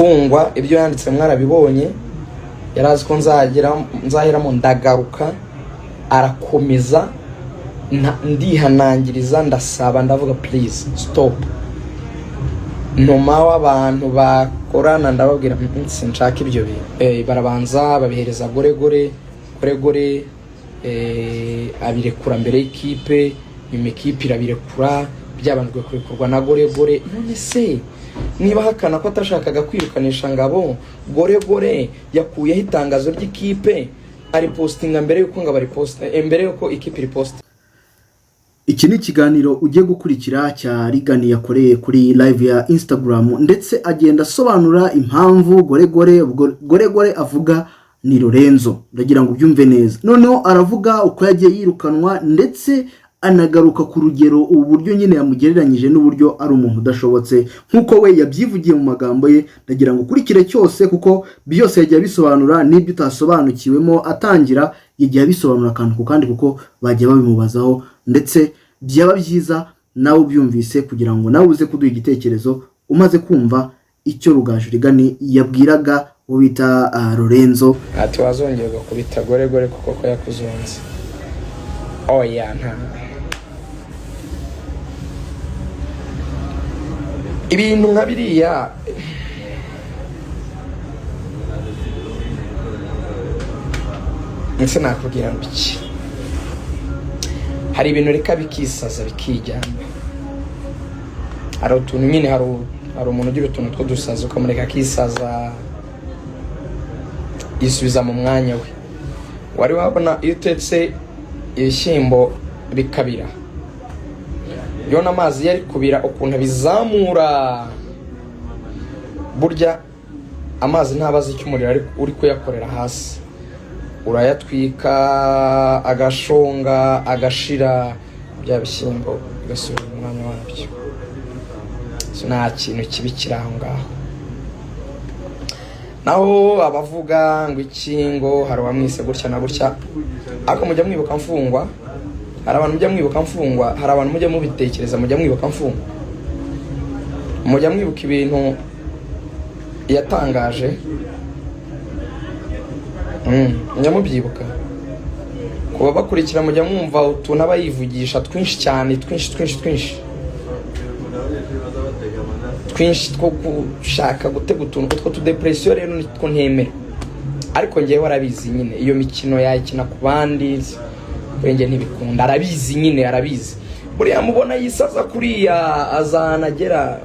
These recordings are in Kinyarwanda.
mfungwa ibyo yanditse mwarabibonye yarazi ko nzahiramo ndagaruka arakomeza ndihanangiriza ndasaba ndavuga please stop noma w'abantu bakorana ndababwira sinshaka ibyo barabanza babihereza gore abirekura mbere y'ikipe nyuma ikipe irabirekura byabanjwe kurekurwa na gore none se niba hakana ko atashakaga kwirukanisha Ngabo gore yakuyeho itangazo ry'ikipe ari postinga mbere yuko Ngabo ari posta mbere yuko ikipe iri posta. Iki ni ikiganiro ugiye gukurikira cya Rigani yakoreye kuri live ya Instagram ndetse agenda asobanura impamvu gore avuga ni Lorenzo ndagira ngo ubyumve neza. Noneho aravuga uko yagiye yirukanwa ndetse anagaruka ku rugero ubu buryo nyine yamugereranyije n'uburyo ari umuntu udashobotse nkuko we yabyivugiye mu magambo ye. Ndagira ngo ukurikire cyose kuko byose yagiye bisobanura n'ibyo utasobanukiwemo atangira yagiye bisobanura akantu ku kandi kuko bagiye babimubazaho ndetse byaba byiza nawe ubyumvise kugira ngo nawe uze kuduha igitekerezo umaze kumva icyo Rugaju Rigani yabwiraga ubita Lorenzo. Ati wazongerwa kubita gore kuko ko yakuzonze. Oya nta ibintu nka biriya nse nakubwira ngo iki hari ibintu reka bikisaza bikijyana hari utuntu nyine hari umuntu ugira utuntu two dusaza ukamureka kisaza yisubiza mu mwanya we. Wari wabona iyo utetse ibishyimbo bikabira yona amazi yari kubira ukuntu bizamura burya amazi ntabazi icyo umuriro uri kuyakorera hasi urayatwika agashonga agashira bya bishyimbo bigasubira mu mwanya wabyo. Nta kintu kibi kiri aho ngaho. Naho abavuga ngo ikingo hari wamwise gutya na gutya ariko mujya mwibuka mfungwa hari abantu mujya mwibuka mfungwa hari abantu mujya mubitekereza mujya mwibuka mfungwa mujya mwibuka ibintu yatangaje nyamubyibuka kuba bakurikira mujya mwumva utuntu abayivugisha twinshi cyane twinshi two gushaka gutega utuntu two tudepression rero nitwo ntemera ariko ngewe warabizi nyine iyo mikino yakina ku bandi wenge ntibikunda arabizi nyine arabizi buriya mubona yisaza kuriya azanagera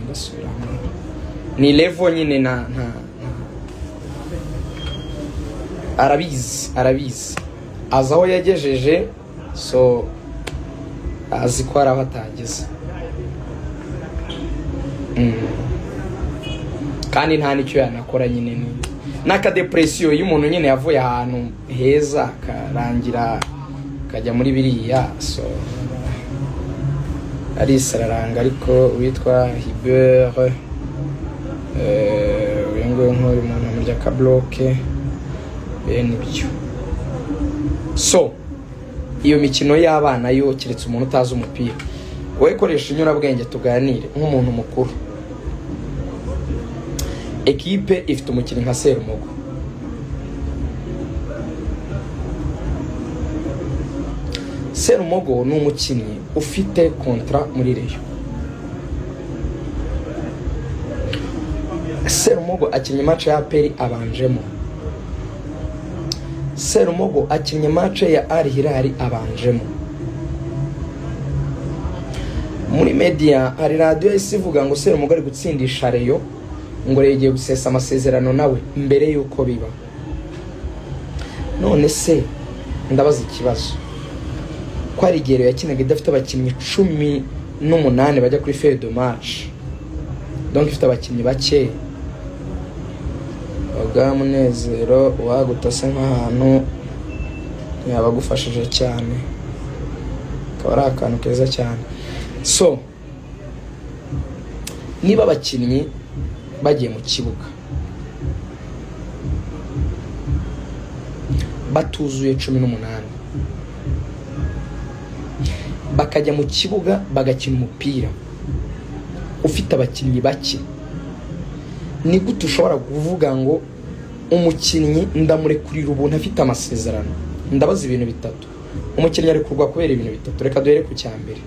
ngasubira ni level nyine na arabizi azaho yagejeje so azi ko araho atageze kandi nta nicyo yanakora nyine naka depression y'umuntu nyine yavuye ahantu heza karangira kajya muri biriya so ari sararanga ariko witwa Hibert uyengo nkori umuntu muri ka bloke nibyo. So iyo mikino y'abana yo kiretse umuntu utazi umupira wowe koresha inyurabwenge tuganire nk'umuntu mukuru. Ekipe ifite umukino nka Serumogo Serumogo ni umukinnyi ufite kontra muri Rayon. Serumogo akinnye match ya APR abanjemo. Serumogo akinnye match ya Al Hilal abanjemo. Muri media hari radio isivuga ngo Serumogo ari gutsindisha Rayon ngo yagiye gusesa amasezerano nawe mbere yuko biba. None se ndabaza ikibazo ko ari gero yakinaga idafite abakinnyi 18 bajya kuri feuille de match donc ifite abakinnyi bake Munezero wagutase nk'ahantu yabagufashije cyane akaba ari akantu keza cyane. So niba abakinnyi bagiye mu kibuga batuzuye 18 bakajya mu kibuga bagakina umupira ufite abakinnyi bake ni gute ushobora kuvuga ngo umukinnyi ndamurekurira ubuntu afite amasezerano? Ndabaza ibintu bitatu. Umukinnyi ari kurwa kubera ibintu bitatu. Reka duhere ku cyambere.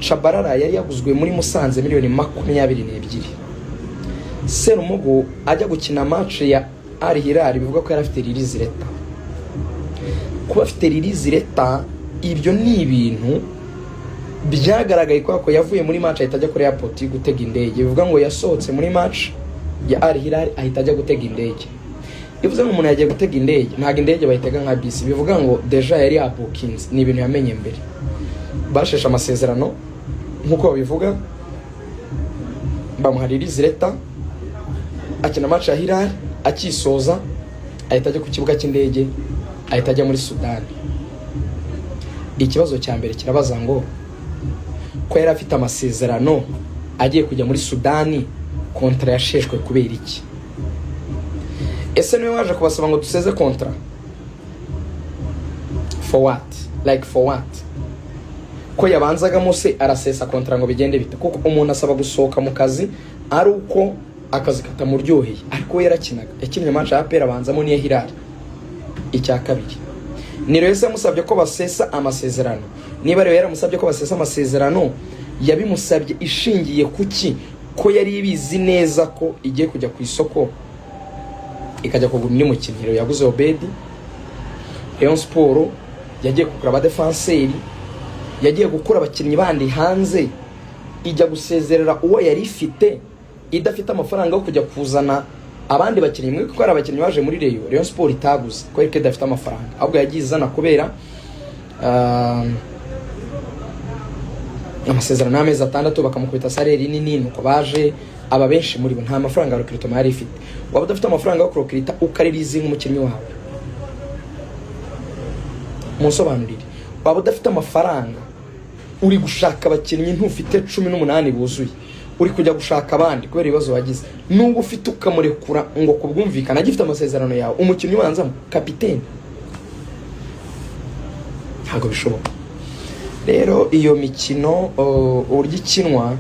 Shabarara yari yaguzwe muri Musanze miliyoni 22. Serumugo ajya gukina match ya Al Hilal bivuga ko yari afite release leta. Kuba afite release leta, ibyo ni ibintu byagaragaye ko yavuye muri match ahita ajya kuri airport gutega indege. Bivuga ngo yasohotse muri match ya Al Hilal ahita ajya gutega indege. Bivuze ngo umuntu yagiye gutega indege, ntago indege bayitega nka bisi. Bivuga ngo deja yari bookings, ni ibintu yamenye mbere. Bashesha amasezerano nkuko babivuga, bamuha release leta, akina match ya Hilal, akisoza ahita ajya ku kibuga cy'indege, ahita ajya muri Sudan. Ikibazo cya mbere kirabaza ngo ko yari afite amasezerano agiye kujya muri Sudani, kontra yasheshwe kubera iki? Ese niwe waje kubasaba ngo duseze kontra? For what? Like for what? Ko yabanzaga mose arasesa kontra ngo bigende bite? Kuko umuntu asaba gusohoka mu kazi ari uko akazi katamuryoheye. Ariko yarakinaga, yakinnye match ya APR abanzamo niye Hilal. Icya kabiri, ni rero yamusabye ko basesa amasezerano. Niba rero yaramusabye ko basesa amasezerano, yabimusabye ishingiye kuki? Ko yari ibizi neza ko igiye kujya ku isoko ikajya kugura undi mukinnyi. Yaguze Obedi, Rayon Sport yagiye kugura aba defenseur, yagiye gukura abakinnyi bandi hanze, ijya gusezerera uwo yari ifite, idafite amafaranga yo kujya kuzana abandi bakinnyi. Mwe ko ari abakinnyi baje muri Rayon Sport itaguze ko yari idafite amafaranga, ahubwo yagiye izana kubera amasezerano y'amezi 6 bakamukubita salary nini, nuko baje aba benshi muri bo nta mafaranga ya recruitment yari ifite. Waba udafite amafaranga yo recruita ukaririza umukinnyi wawe, musobanurire. Waba udafite amafaranga uri gushaka abakinnyi ntufite 18 buzuye, uri kujya gushaka abandi kubera ibibazo wagize, nubwo ufite ukamurekura ngo kubwumvikana agifite amasezerano yawe, umukinnyi wanzamo kapiteni, ntago bishoboka. Rero iyo mikino urya ikinwa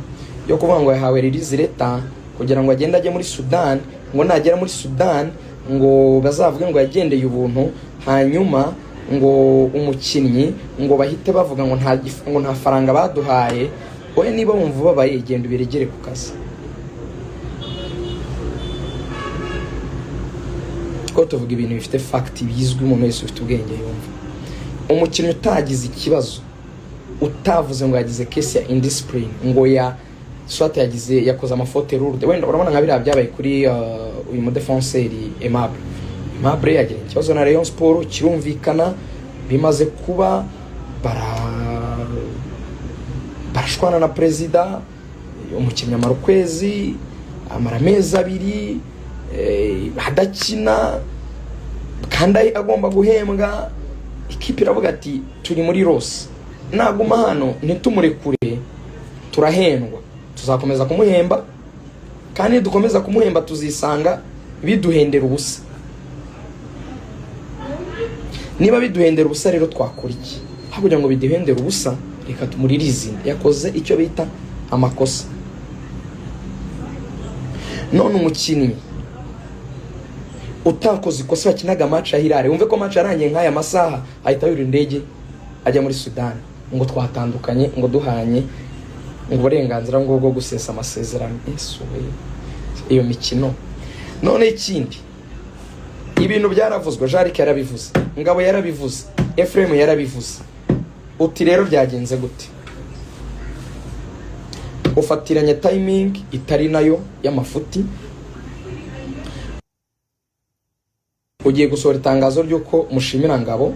yo kuvuga ngo yahawe release leta kugira ngo agende ajye muri Sudan, ngo nagera muri Sudan ngo bazavuge ngo yagendeye ubuntu, hanyuma ngo umukinnyi ngo bahite bavuga ngo nta faranga baduhaye. Oya, niba wumva babaye genda ubiregere ku kazi. Ko tuvuga ibintu bifite fact bizwi, umuntu wese ufite ubwenge yumva. Umukinnyi utagize ikibazo, utavuze ngo yagize case ya indiscipline, ngo swate yakoze amafote lourde, wenda urabona nka biriya byabaye kuri uyu mu defenseur Aimable yagiye ikibazo na Rayon Sport, kirumvikana, bimaze kuba barashwana na president, umukinnyi amara ukwezi, amara amezi 2 hadakina, kandi agomba guhembwa. Ikipe iravuga ati turi muri Rose, naguma hano ntitumurekure turahendwa, tuzakomeza kumuhemba, kandi dukomeza kumuhemba tuzisanga biduhendera ubusa. Niba biduhendera ubusa rero twakora iki? Hakugira ngo biduhendera ubusa, reka tumuririze. Yakoze icyo bita amakosa. None umukinnyi utakoze ikosa yakinaga match ya Hilal, wumve ko match yarangiye nk'aya masaha ahita yurira indege ajya muri Sudan, ngo twatandukanye, ngo duhanye uburenganzira bwo gusesa amasezerano. Iyo mikino. None ikindi, ibintu byaravuzwe, Jarike yarabivuze, Ngabo yarabivuze, Ephraim yarabivuze. Uti rero byagenze gute? Ufatiranye timing itari nayo y'amafuti, ugiye gusohora itangazo ry'uko mushimira Ngabo,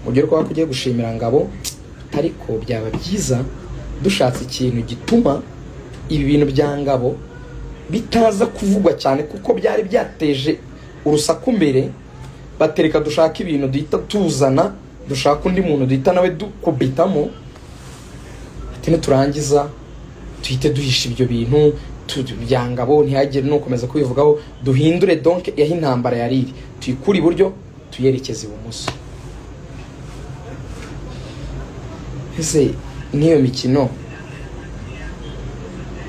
ugiye ko bakugiye gushimira Ngabo, ariko byaba byiza dushatse ikintu gituma ibi bintu bya Ngabo bitaza kuvugwa cyane, kuko byari byateje urusaku mbere. Batereka dushaka ibintu duhita tuzana, dushaka undi muntu duhita nawe dukubitamo, ati turangiza tuhite duhisha ibyo bintu bya Ngabo, ntihagire no komeza kubivugaho. Duhindure donc yaho intambara yariri, tuyikuri iburyo tuyerekeze ibumoso. Ese niyo mikino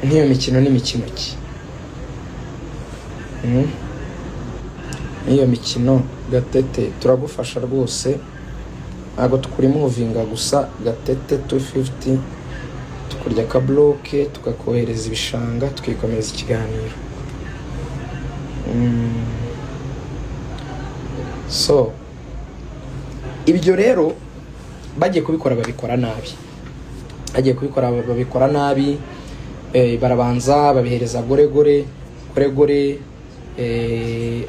ni mikino ki? iyo mikino Gatete turagufasha rwose, ntabwo tukuri muvinga gusa. Gatete 250 tukurya ka bloke tukakohereza ibishanga tukikomeza ikiganiro. So ibyo rero bagiye kubikora babikora nabi, barabanza babihereza goregore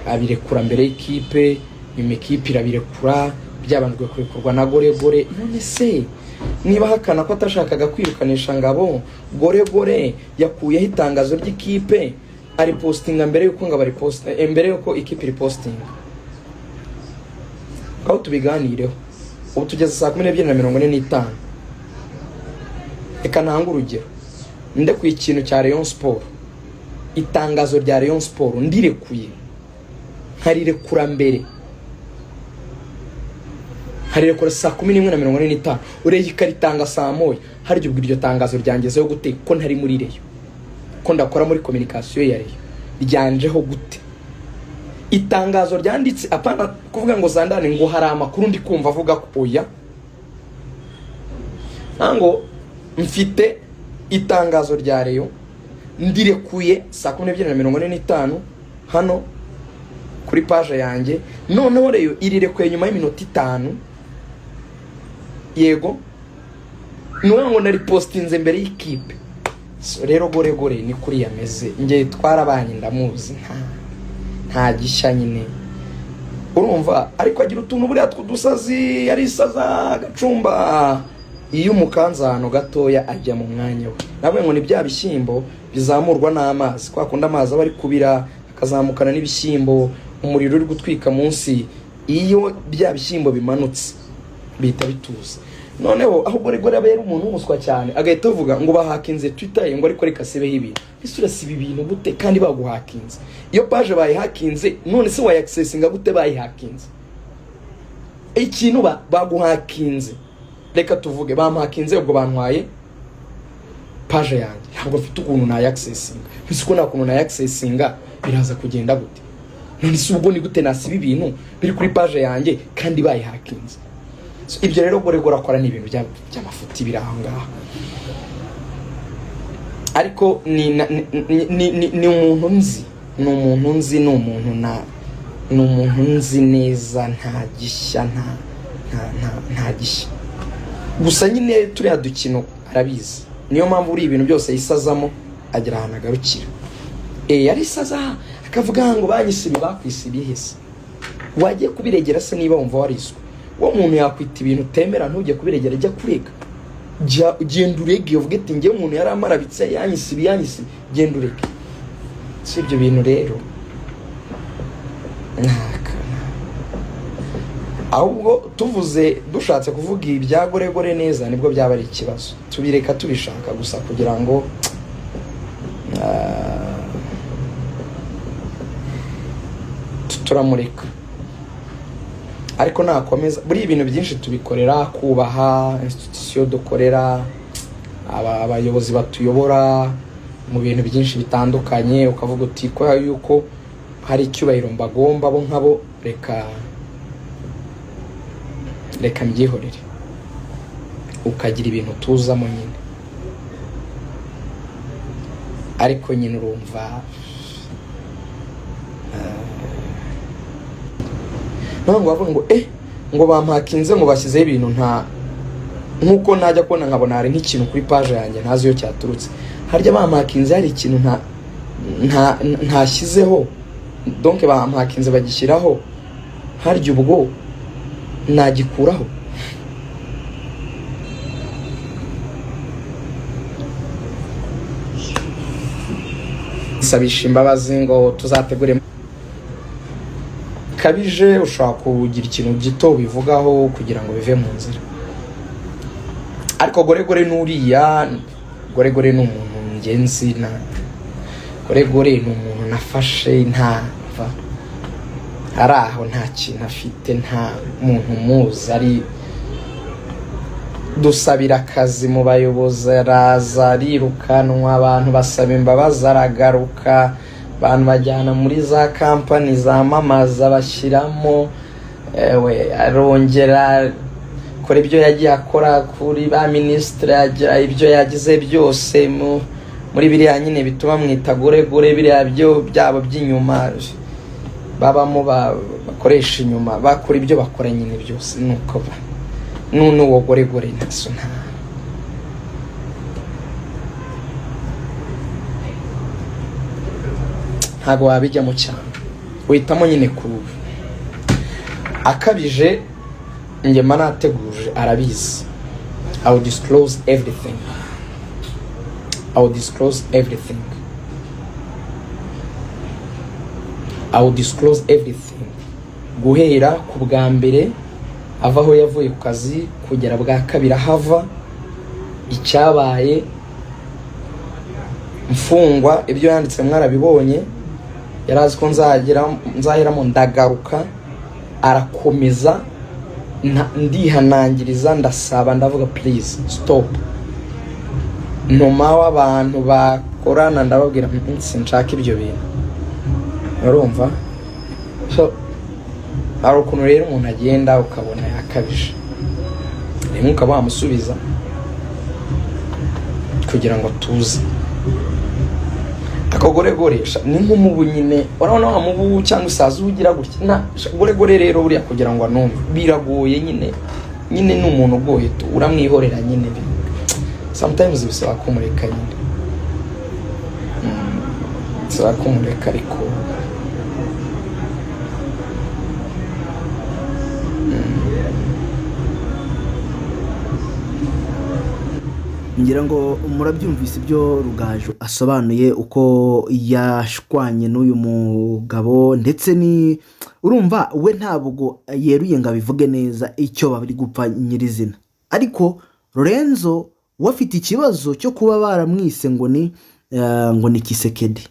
abirekura mbere y'ikipe, nyuma ikipe irabirekura, byabanjwe kurekurwa na goregore. None se niba hakana ko atashakaga kwirukanisha Ngabo, goregore yakuyeho itangazo ry'ikipe ari postinga mbere yuko Ngabo ari posta, mbere yuko ikipe iri postinga. Aho tubiganireho ubu tugeze saa 12:45. Reka ntanga urugero, nde ku ikintu cya Rayon Sport, itangazo rya Rayon Sport ndirekuye harirekura mbere, harirekura saa 11:45, ureye ikaritanga saa moya. Haryo ubwo iryo tangazo ryangezeho gute ko ntari muri Rayon, ko ndakora muri communication ya Rayon, ryanjeho gute? Itangazo ryanditse apana kuvuga ngo zandane ngo hari amakuru ndi kumva avuga ko oya, nango mfite itangazo rya Rayon ndirekuye saa 12:45 hano kuri page yanjye. Noneho Rayon irirekuye nyuma y'iminota 5. Yego nuwo ngo nari postinze mbere y'ikipe. So rero goregore ni kuri yameze, nge twarabanye ndamuzi, nta gishya nyine urumva. Ariko agira utuntu buriya twudusazi, yari isaza gacumba. Iyo umukanzano gatoya ajya mu mwanya we, nawe ngo ni bya bishyimbo bizamurwa n'amazi, kwa kunda amazi aba ari kubira akazamukana n'ibishyimbo, umuriro uri gutwika munsi. Iyo bya bishyimbo bimanutse bita bituza. Noneho aho goregore abera umuntu umuswa cyane, agahita avuga ngo bahakinze Twitter ngo ariko reka sibeho ibintu. Isura sibi ibintu gute kandi baguhakinze? Iyo page bayihakinze none se wayaccessinga gute bayihakinze? Ikintu baguhakinze, reka tuvuge bamuhakinze ubwo bantwaye page yanjye, ntabwo mfite ukuntu na accessinga. Bisiko na kuntu na accessinga biraza kugenda gute? None se ubwo ni gute nasiba ibintu biri kuri page yanjye kandi bayihakinze? So ibyo rero goregora akora ni ibintu by'amafuti birahangaha. Ariko ni umuntu nzi, ni umuntu nzi neza, nta gishya, nta gishya. Gusa nyine turi hadukino arabizi, niyo mpamvu uri ibintu byose yisazamo agira ahantu agarukira. Yari isaza akavuga ngo banyisibi bakwisibi hese. Wagiye kubiregera se niba wumva wariswe? Wo muntu yakwita ibintu temera ntujye kubiregera, jya kurega. Genda urege uvuge ati ngiye umuntu yari amarabitse yanyisibi genda urege. Si ibyo bintu rero ahubwo tuvuze dushatse kuvuga ibya goregore neza nibwo byaba ari ikibazo. Tubireka tubishaka gusa kugira ngo turamureka. Ariko nakomeza buri ibintu byinshi tubikorera kubaha institution dukorera, abayobozi batuyobora mu bintu byinshi bitandukanye, ukavuga uti ko yuko hari icyubahiro mbagomba bo nkabo, reka mbyihorere, ukagira ibintu tuzamo nyine. Ariko nyine urumva ntabwo bavuga ngo ngo bampakinze ngo bashyizeho ibintu nkuko najya kubona nkabona hari nk'ikintu kuri page yanjye ntazi iyo cyaturutse. Harya bampakinze hari ikintu ntashyizeho, donc bampakinze bagishyiraho, harya ubwo nagikuraho? Sabisha imbabazi ngo tuzategure kabije. Ushaka kugira ikintu gito bivugaho kugira ngo bive mu nzira. Ariko goregore nuriya, goregore ni umuntu ngenzi, goregore ni umuntu nafashe ari aho nta kintu afite, nta muntu muzi, ari dusabira akazi mu bayobozi araza arirukanwa, abantu basaba imbabazi aragaruka, abantu bajyana muri za kampani zamamaza bashyiramo arongera kora ibyo yagiye akora kuri ba minisitiri, yagira ibyo yagize byose muri biriya nyine bituma mwita goregore, biriya byo byabo by'inyuma babamo bakoresha inyuma, bakora ibyo bakora nyine byose, nuko none uwo goregore naso ntago wabijyamo cyane, uhitamo nyine kurubu akabije. Nge manateguje arabizi. I will disclose everything. I will disclose everything. I will disclose everything. Guhera ku bwa mbere ava aho yavuye ku kazi kugera bwa kabiri hava icyabaye, mfungwa, ibyo yanditse mwarabibonye, yarazi ko nzahiramo ndagaruka, arakomeza ndihanangiriza, ndasaba, ndavuga please stop. Ntuma w'abantu bakorana ndababwira sinshaka ibyo bintu, urumva? So ari ukuntu rero umuntu agenda ukabona yakabije, rimwe ukaba wamusubiza kugira ngo tuze. Akagoregoresha ni nk'umubu nyine, urabona wa mubu cyangwa isazi ugira gutya na goregore rero buriya kugira ngo anumve biragoye nyine ni umuntu ugoye tu uramwihorera nyine. Sometimes bisaba kumureka nyine, bisaba kumureka ariko ngira ngo murabyumvise ibyo Rugaju asobanuye uko yashwanye n'uyu mugabo, ndetse ni urumva we ntabwo yeruye ngo abivuge neza icyo bari gupfa nyirizina, ariko Lorenzo wafite ikibazo cyo kuba baramwise ngo ni Kisekedi.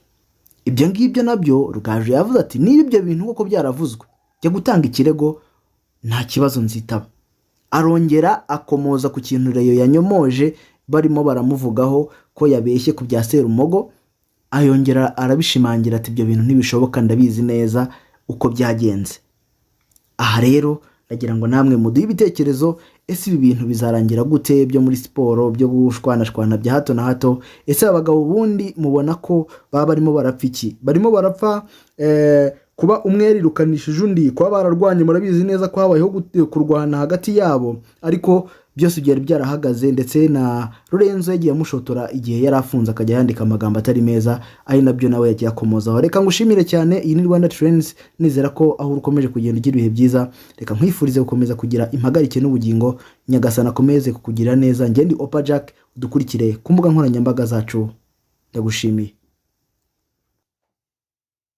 Ibyo ngibyo nabyo Rugaju yavuze ati niba ibyo bintu koko byaravuzwe cyo gutanga ikirego nta kibazo nzitaba. Arongera akomoza ku kintu Reyo yanyomoje barimo baramuvugaho ko yabeshye ku bya Serumogo, ayongera arabishimangira ati ibyo bintu ntibishoboka, ndabizi neza uko byagenze. Aha rero nagira ngo namwe muduhe ibitekerezo, ese ibi bintu bizarangira gute byo muri siporo byo gushwanashwana bya hato na hato? Ese abagabo bundi mubona ko baba barimo barapfa iki? Barimo barapfa kuba umwe yarirukanishije undi, kuba bararwanye, murabizi neza ko habayeho kurwana hagati yabo, ariko byose byari byarahagaze, ndetse na Lorenzo yagiye amushotora igihe yari afunze akajya yandika amagambo atari meza, ari nabyo nawe yagiye akomozaho. Reka ngushimire cyane, iyi ni Rwanda Trends, nizera ko aho ukomeje kugenda ugira ibihe byiza. Reka nkwifurize gukomeza kugira impagarike n'ubugingo, Nyagasana akomeze kukugira neza. Njye ndi Opa Jack, udukurikire ku mbuga nkoranyambaga zacu, ndagushimiye.